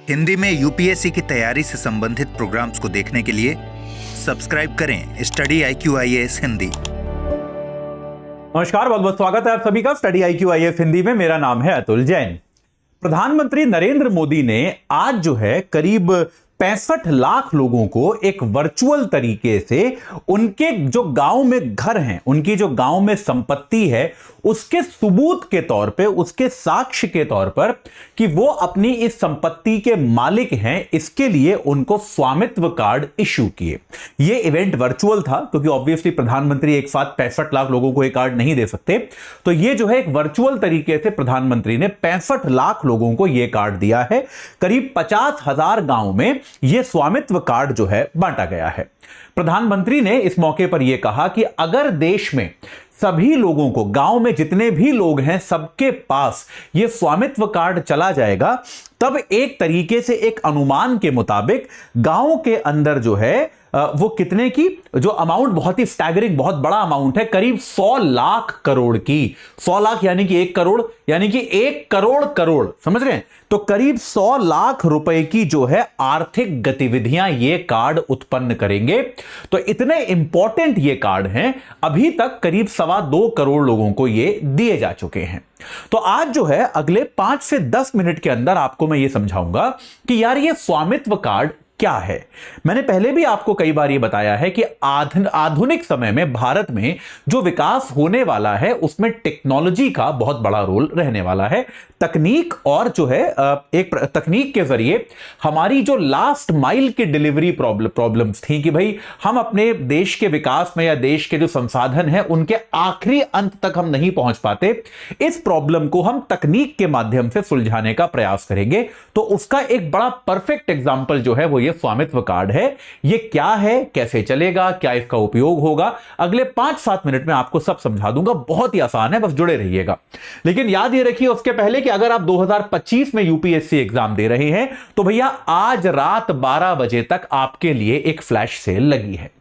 हिंदी में यूपीएससी की तैयारी से संबंधित प्रोग्राम्स को देखने के लिए सब्सक्राइब करें स्टडी IQ IAS हिंदी। नमस्कार, बहुत बहुत स्वागत है आप सभी का स्टडी IQ IAS हिंदी में। मेरा नाम है अतुल जैन। प्रधानमंत्री नरेंद्र मोदी ने आज जो है करीब 65 लाख लोगों को एक वर्चुअल तरीके से उनके जो गांव में घर हैं, उनकी जो गांव में संपत्ति है, उसके सबूत के तौर पे, उसके साक्ष्य के तौर पर कि वो अपनी इस संपत्ति के मालिक हैं, इसके लिए उनको स्वामित्व कार्ड इश्यू किए। ये इवेंट वर्चुअल था क्योंकि ऑब्वियसली प्रधानमंत्री एक साथ 65 लाख लोगों को ये कार्ड नहीं दे सकते, तो ये जो है एक वर्चुअल तरीके से प्रधानमंत्री ने 65 लाख लोगों को ये कार्ड दिया है। करीब 50,000 गांव में यह स्वामित्व कार्ड जो है बांटा गया है। प्रधानमंत्री ने इस मौके पर यह कहा कि अगर देश में सभी लोगों को, गांव में जितने भी लोग हैं, सबके पास यह स्वामित्व कार्ड चला जाएगा, तब एक तरीके से एक अनुमान के मुताबिक गांव के अंदर जो है वो कितने की जो अमाउंट, बहुत ही स्टैगरिंग, बहुत बड़ा अमाउंट है, करीब 100 लाख करोड़ की। 100 लाख यानी कि 1 करोड़, यानी कि 1 करोड़ करोड़, समझ रहे हैं? तो करीब 100 लाख रुपए की जो है आर्थिक गतिविधियां ये कार्ड उत्पन्न करेंगे। तो इतने इंपॉर्टेंट ये कार्ड हैं, अभी तक करीब 2.25 करोड़ लोगों को ये दिए जा चुके हैं। तो आज जो है अगले 5 से 10 मिनट के अंदर आपको मैं ये समझाऊंगा कि यार ये स्वामित्व कार्ड क्या है। मैंने पहले भी आपको कई बार यह बताया है कि आधुनिक समय में भारत में जो विकास होने वाला है उसमें टेक्नोलॉजी का बहुत बड़ा रोल रहने वाला है। तकनीक और जो है एक तकनीक के जरिए हमारी जो लास्ट माइल की डिलीवरी प्रॉब्लम्स थी कि भाई हम अपने देश के विकास में या देश के जो संसाधन हैं उनके आखिरी अंत तक हम नहीं पहुंच पाते, इस प्रॉब्लम को हम तकनीक के माध्यम से सुलझाने का प्रयास करेंगे। तो उसका एक बड़ा परफेक्ट एग्जाम्पल जो है वो ये स्वामित्व कार्ड है। ये क्या है, कैसे चलेगा, क्या इसका उपयोग होगा, अगले 5-7 मिनट में आपको सब समझा दूंगा। बहुत ही आसान है, बस जुड़े रहिएगा। लेकिन याद ये रखिए उसके पहले कि अगर आप 2025 में यूपीएससी एग्जाम दे रहे हैं तो भैया आज रात 12 बजे तक आपके लिए एक फ्लैश सेल लगी है।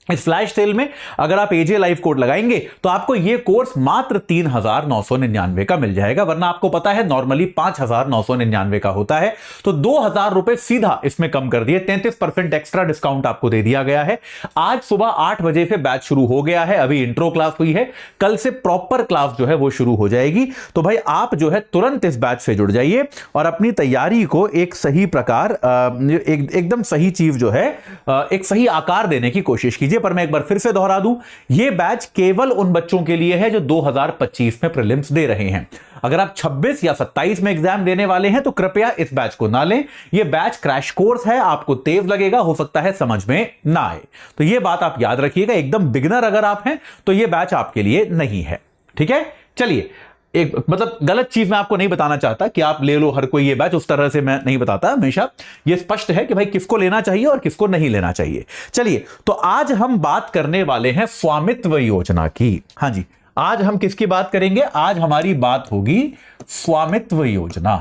इस फ्लैश सेल में अगर आप एजे लाइव कोड लगाएंगे तो आपको यह कोर्स मात्र 3,999 का मिल जाएगा, वरना आपको पता है नॉर्मली 5,999 का होता है। तो 2,000 रुपए सीधा इसमें कम कर दिए, 33% एक्स्ट्रा डिस्काउंट आपको दे दिया गया है। आज सुबह 8 बजे से बैच शुरू हो गया है, अभी इंट्रो क्लास हुई है, कल से प्रॉपर क्लास जो है वो शुरू हो जाएगी। तो भाई आप जो है तुरंत इस बैच से जुड़ जाइए और अपनी तैयारी को एक सही प्रकार, एकदम सही चीज जो है, एक सही आकार देने की कोशिश कीजिए। पर मैं एक बार फिर से दोहरा दूं, यह बैच केवल उन बच्चों के लिए है जो 2025 में प्रीलिम्स दे रहे हैं। अगर आप 26 या 27 में एग्जाम देने वाले हैं तो कृपया इस बैच को ना लें। यह बैच क्रैश कोर्स है, आपको तेज लगेगा, हो सकता है समझ में ना आए, तो यह बात आप याद रखिएगा। एकदम बिगिनर अगर आप हैं तो यह बैच आपके लिए नहीं है, ठीक है? चलिए, एक मतलब गलत चीज मैं आपको नहीं बताना चाहता कि आप ले लो हर कोई ये बैच, उस तरह से मैं नहीं बताता। हमेशा ये स्पष्ट है कि भाई किसको लेना चाहिए और किसको नहीं लेना चाहिए। चलिए, तो आज हम बात करने वाले हैं स्वामित्व योजना की। हां जी, आज हम किसकी बात करेंगे? आज हमारी बात होगी स्वामित्व योजना।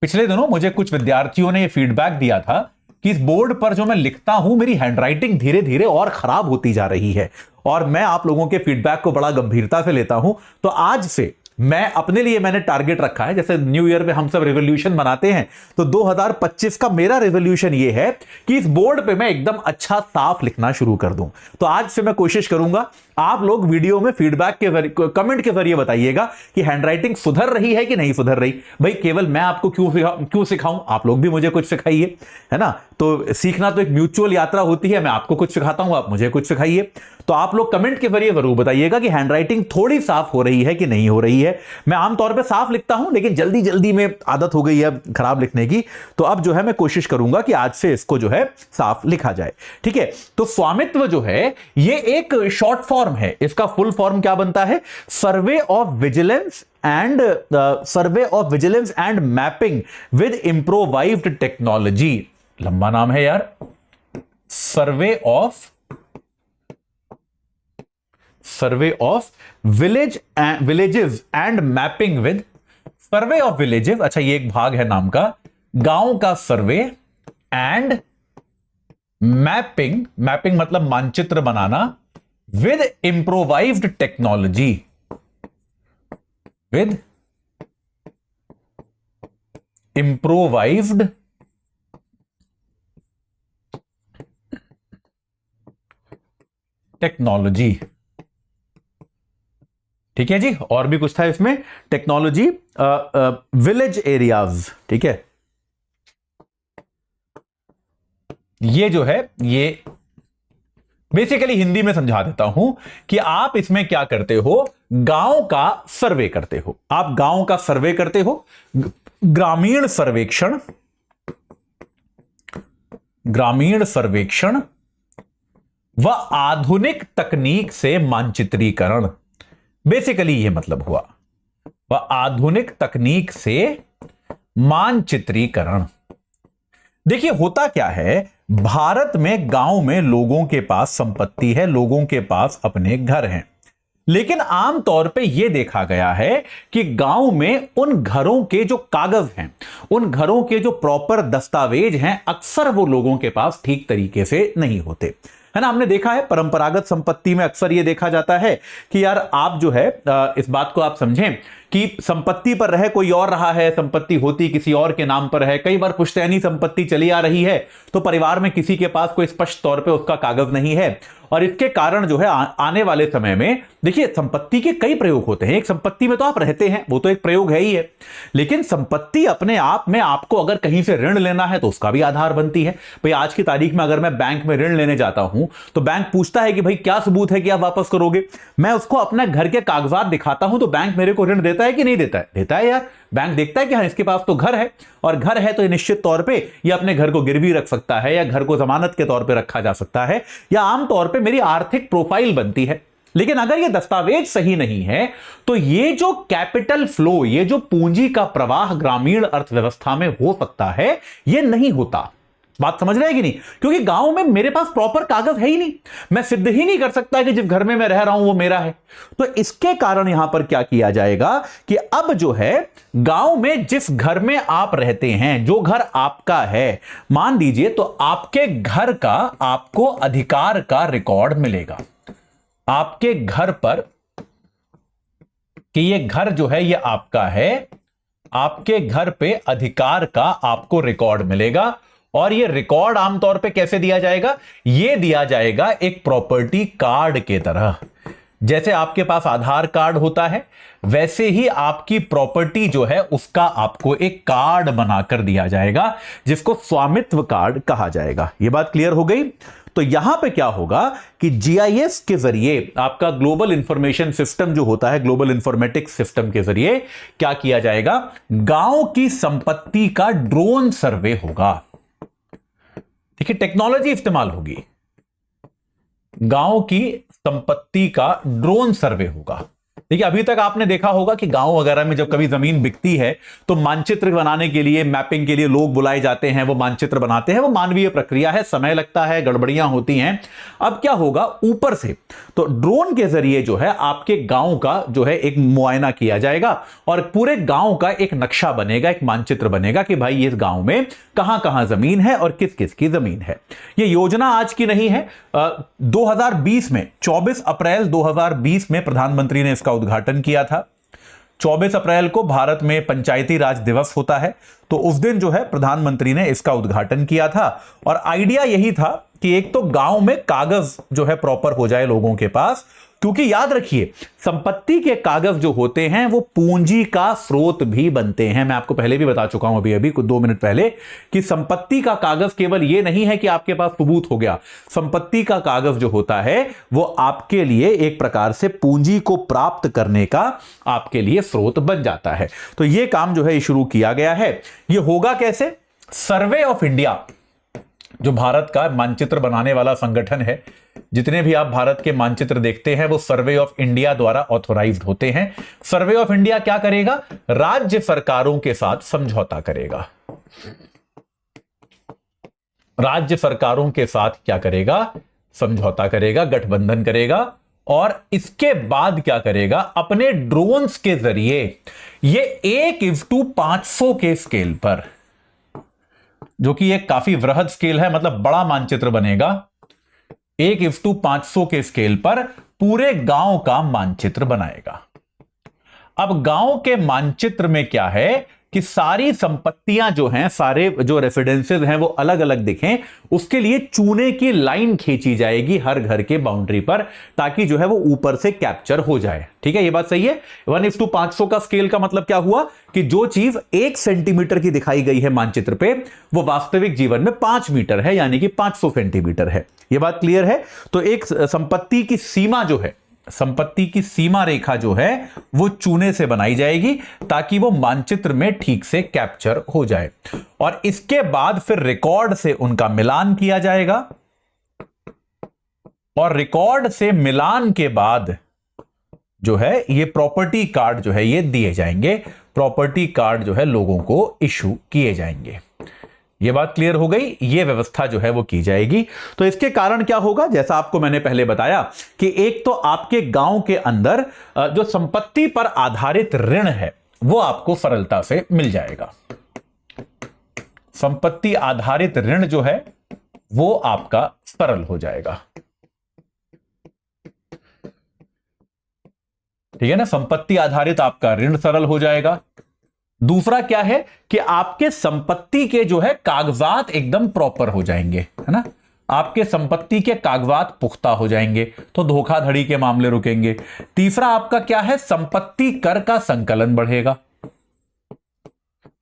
पिछले दिनों मुझे कुछ विद्यार्थियों ने यह फीडबैक दिया था कि इस बोर्ड पर जो मैं लिखता हूं, मेरी हैंडराइटिंग धीरे धीरे और खराब होती जा रही है, और मैं आप लोगों के फीडबैक को बड़ा गंभीरता से लेता हूं। तो आज से मैं अपने लिए मैंने टारगेट रखा है, जैसे न्यू ईयर में हम सब रेवोल्यूशन मनाते हैं, तो 2025 का मेरा रेवोल्यूशन ये है कि इस बोर्ड पे मैं एकदम अच्छा साफ लिखना शुरू कर दूं। तो आज से मैं कोशिश करूंगा आप लोग वीडियो में फीडबैक के कमेंट के जरिए बताइएगा कि हैंडराइटिंग सुधर रही है कि नहीं सुधर रही। भाई केवल मैं आपको क्यों सिखाऊं, आप लोग भी मुझे कुछ सिखाइए, है ना? तो सीखना तो एक म्यूचुअल यात्रा होती है, मैं आपको कुछ सिखाता हूं, आप मुझे कुछ सिखाइए। तो आप लोग कमेंट के जरिए जरूर बताइएगा कि हैंडराइटिंग थोड़ी साफ हो रही है कि नहीं हो रही है। मैं आमतौर पर साफ लिखता हूं, लेकिन जल्दी जल्दी में आदत हो गई है खराब लिखने की, तो अब जो है मैं कोशिश करूंगा कि आज से इसको जो है साफ लिखा जाए, ठीक है? तो स्वामित्व जो है ये एक शॉर्ट फॉर्म है। इसका फुल फॉर्म क्या बनता है? Survey of vigilance and mapping with improvised technology. लंबा नाम है यार। Survey of villages and mapping with, survey of villages, अच्छा ये एक भाग है नाम का, गांव का सर्वे, एंड मैपिंग मतलब मानचित्र बनाना, with improvised technology, with improvised technology. ठीक है जी, और भी कुछ था इसमें टेक्नोलॉजी, विलेज एरियाज। ठीक है, ये जो है ये बेसिकली हिंदी में समझा देता हूं कि आप इसमें क्या करते हो, गांव का सर्वे करते हो। आप गांव का सर्वे करते हो, ग्रामीण सर्वेक्षण, ग्रामीण सर्वेक्षण व आधुनिक तकनीक से मानचित्रीकरण। बेसिकली यह मतलब हुआ, वह आधुनिक तकनीक से मानचित्रीकरण। देखिए होता क्या है, भारत में गांव में लोगों के पास संपत्ति है, लोगों के पास अपने घर हैं, लेकिन आमतौर पे यह देखा गया है कि गांव में उन घरों के जो कागज हैं, उन घरों के जो प्रॉपर दस्तावेज हैं, अक्सर वो लोगों के पास ठीक तरीके से नहीं होते, है ना। हमने देखा है परंपरागत संपत्ति में अक्सर यह देखा जाता है कि यार आप जो है इस बात को आप समझें कि संपत्ति पर रह कोई और रहा है, संपत्ति होती किसी और के नाम पर है, कई बार पुश्तैनी संपत्ति चली आ रही है तो परिवार में किसी के पास कोई स्पष्ट तौर पे उसका कागज नहीं है, और इसके कारण जो है आने वाले समय में देखिए संपत्ति के कई प्रयोग होते हैं। एक संपत्ति में तो आप रहते हैं, वो तो एक प्रयोग है ही है, लेकिन संपत्ति अपने आप में आपको अगर कहीं से ऋण लेना है तो उसका भी आधार बनती है। भाई आज की तारीख में अगर मैं बैंक में ऋण लेने जाता हूं तो बैंक पूछता है कि भाई क्या सबूत है कि आप वापस करोगे। मैं उसको अपने घर के कागजात दिखाता हूं तो बैंक मेरे को ऋण देता है कि नहीं देता है? देता है यार। बैंक देखता है कि हाँ इसके पास तो घर है, और घर है तो निश्चित तौर पे ये अपने घर को गिरवी रख सकता है या घर को जमानत के तौर पे रखा जा सकता है, या आमतौर पे मेरी आर्थिक प्रोफाइल बनती है। लेकिन अगर ये दस्तावेज सही नहीं है तो ये जो कैपिटल फ्लो, ये जो पूंजी का प्रवाह ग्रामीण अर्थव्यवस्था में हो सकता है, ये नहीं होता। बात समझ रहे हैं कि नहीं? क्योंकि गांव में मेरे पास प्रॉपर कागज है ही नहीं, मैं सिद्ध ही नहीं कर सकता कि जिस घर में मैं रह रहा हूं वो मेरा है। तो इसके कारण यहां पर क्या किया जाएगा कि अब जो है गांव में जिस घर में आप रहते हैं, जो घर आपका है, मान लीजिए तो आपके घर का आपको अधिकार का रिकॉर्ड मिलेगा। आपके घर पर कि ये घर जो है ये आपका है, आपके घर पे अधिकार का आपको रिकॉर्ड मिलेगा। और ये रिकॉर्ड आमतौर पे कैसे दिया जाएगा? ये दिया जाएगा एक प्रॉपर्टी कार्ड के तरह। जैसे आपके पास आधार कार्ड होता है, वैसे ही आपकी प्रॉपर्टी जो है उसका आपको एक कार्ड बनाकर दिया जाएगा, जिसको स्वामित्व कार्ड कहा जाएगा। यह बात क्लियर हो गई? तो यहां पे क्या होगा कि जीआईएस के जरिए आपका ग्लोबल इंफॉर्मेशन सिस्टम जो होता है, ग्लोबल इंफॉर्मेटिक्स सिस्टम के जरिए क्या किया जाएगा? गांव की संपत्ति का ड्रोन सर्वे होगा। देखिए टेक्नोलॉजी इस्तेमाल होगी, गांव की संपत्ति का ड्रोन सर्वे होगा। देखिए अभी तक आपने देखा होगा कि गांव वगैरह में जब कभी जमीन बिकती है तो मानचित्र बनाने के लिए, मैपिंग के लिए लोग बुलाए जाते हैं, वो मानचित्र बनाते हैं। वो मानवीय प्रक्रिया है, समय लगता है, गड़बड़ियां होती हैं। अब क्या होगा, ऊपर से तो ड्रोन के जरिए जो है आपके गांव का जो है एक मुआयना किया जाएगा और पूरे गांव का एक नक्शा बनेगा, एक मानचित्र बनेगा कि भाई इस गांव में कहां कहां जमीन है और किस किस की जमीन है। यह योजना आज की नहीं है, 2020 में 24 अप्रैल 2020 में प्रधानमंत्री ने इसका उद्घाटन किया था। 24 अप्रैल को भारत में पंचायती राज दिवस होता है, तो उस दिन जो है प्रधानमंत्री ने इसका उद्घाटन किया था। और आइडिया यही था कि एक तो गांव में कागज जो है प्रॉपर हो जाए लोगों के पास, क्योंकि याद रखिए संपत्ति के कागज जो होते हैं वो पूंजी का स्रोत भी बनते हैं। मैं आपको पहले भी बता चुका हूं अभी कुछ 2 मिनट पहले कि संपत्ति का कागज केवल ये नहीं है कि आपके पास सबूत हो गया। संपत्ति का कागज जो होता है वो आपके लिए एक प्रकार से पूंजी को प्राप्त करने का आपके लिए स्रोत बन जाता है। तो ये काम जो है शुरू किया गया है। ये होगा कैसे? सर्वे ऑफ इंडिया जो भारत का मानचित्र बनाने वाला संगठन है, जितने भी आप भारत के मानचित्र देखते हैं वो सर्वे ऑफ इंडिया द्वारा ऑथोराइज्ड होते हैं। सर्वे ऑफ इंडिया क्या करेगा? राज्य सरकारों के साथ समझौता करेगा। राज्य सरकारों के साथ क्या करेगा? समझौता करेगा, गठबंधन करेगा। और इसके बाद क्या करेगा? अपने ड्रोन्स के जरिए ये 1:500 के स्केल पर, जो कि एक काफी वृहद स्केल है, मतलब बड़ा मानचित्र बनेगा, 1:500 के स्केल पर पूरे गांव का मानचित्र बनाएगा। अब गांव के मानचित्र में क्या है कि सारी संपत्तियां जो हैं, सारे जो रेसिडेंसेस हैं वो अलग अलग दिखें, उसके लिए चूने की लाइन खींची जाएगी हर घर के बाउंड्री पर, ताकि जो है वो ऊपर से कैप्चर हो जाए। ठीक है, ये बात सही है। 1:500 का स्केल का मतलब क्या हुआ कि जो चीज 1 सेंटीमीटर की दिखाई गई है मानचित्र पे, वो वास्तविक जीवन में 5 मीटर है, यानी कि 500 सेंटीमीटर है। ये बात क्लियर है। तो एक संपत्ति की सीमा जो है, संपत्ति की सीमा रेखा जो है वो चूने से बनाई जाएगी, ताकि वो मानचित्र में ठीक से कैप्चर हो जाए। और इसके बाद फिर रिकॉर्ड से उनका मिलान किया जाएगा, और रिकॉर्ड से मिलान के बाद जो है ये प्रॉपर्टी कार्ड जो है ये दिए जाएंगे। प्रॉपर्टी कार्ड जो है लोगों को इशू किए जाएंगे। ये बात क्लियर हो गई। ये व्यवस्था जो है वो की जाएगी। तो इसके कारण क्या होगा, जैसा आपको मैंने पहले बताया कि एक तो आपके गांव के अंदर जो संपत्ति पर आधारित ऋण है वो आपको सरलता से मिल जाएगा। संपत्ति आधारित ऋण जो है वो आपका सरल हो जाएगा। ठीक है ना, संपत्ति आधारित आपका ऋण सरल हो जाएगा। दूसरा क्या है कि आपके संपत्ति के जो है कागजात एकदम प्रॉपर हो जाएंगे, है ना, आपके संपत्ति के कागजात पुख्ता हो जाएंगे, तो धोखाधड़ी के मामले रुकेंगे। तीसरा आपका क्या है, संपत्ति कर का संकलन बढ़ेगा।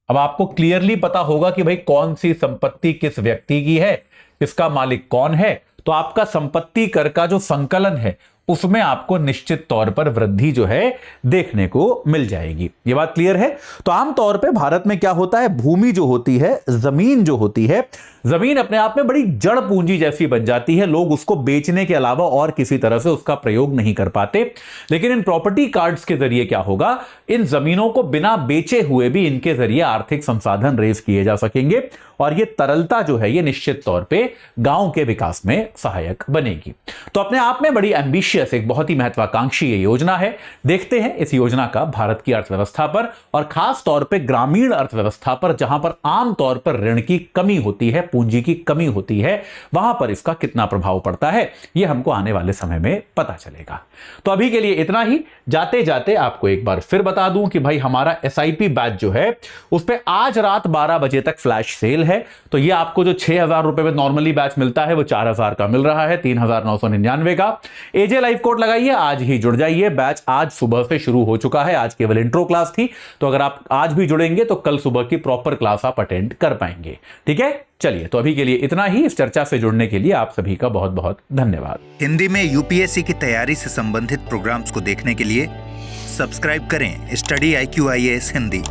अब आपको क्लियरली पता होगा कि भाई कौन सी संपत्ति किस व्यक्ति की है, इसका मालिक कौन है, तो आपका संपत्ति कर का जो संकलन है उसमें आपको निश्चित तौर पर वृद्धि जो है देखने को मिल जाएगी। ये बात क्लियर है। तो आमतौर पे भारत में क्या होता है, भूमि जो होती है, जमीन जो होती है, जमीन अपने आप में बड़ी जड़ पूंजी जैसी बन जाती है। लोग उसको बेचने के अलावा और किसी तरह से उसका प्रयोग नहीं कर पाते। लेकिन इन प्रॉपर्टी कार्ड्स के जरिए क्या होगा, इन जमीनों को बिना बेचे हुए भी इनके जरिए आर्थिक संसाधन रेज किए जा सकेंगे, और ये तरलता जो है ये निश्चित तौर पे गांव के विकास में सहायक बनेगी। तो अपने आप में बड़ी एम्बिशियस, एक बहुत ही महत्वाकांक्षी ये योजना है। देखते हैं इस योजना का भारत की अर्थव्यवस्था पर, और खास तौर पे ग्रामीण अर्थव्यवस्था पर, जहां पर आमतौर पर ऋण की कमी होती है, पूंजी की कमी होती है, वहां पर इसका कितना प्रभाव पड़ता है ये हमको आने वाले समय में पता चलेगा। तो अभी के लिए इतना ही। जाते जाते आपको एक बार फिर बता दूं कि भाई हमारा SIP बैच जो है उस पर आज रात 12 बजे तक फ्लैश सेल है। तो ये आपको जो 6,000 रुपए में नॉर्मली बैच मिलता है वो 4,000 का मिल रहा है, 3,999 का। AJ लाइव कोड लगाइए, आज ही जुड़ जाइए। बैच आज सुबह से शुरू हो चुका है, आज केवल इंट्रो क्लास थी, तो अगर आप आज भी जुड़ेंगे तो कल सुबह की प्रॉपर क्लास आप अटेंड कर पाएंगे। ठीक है, चलिए तो अभी के लिए इतना ही। इस चर्चा से जुड़ने के लिए आप सभी का बहुत बहुत धन्यवाद। हिंदी में UPSC की तैयारी से संबंधित प्रोग्राम्स को देखने के लिए सब्सक्राइब करें स्टडी IQ IAS हिंदी।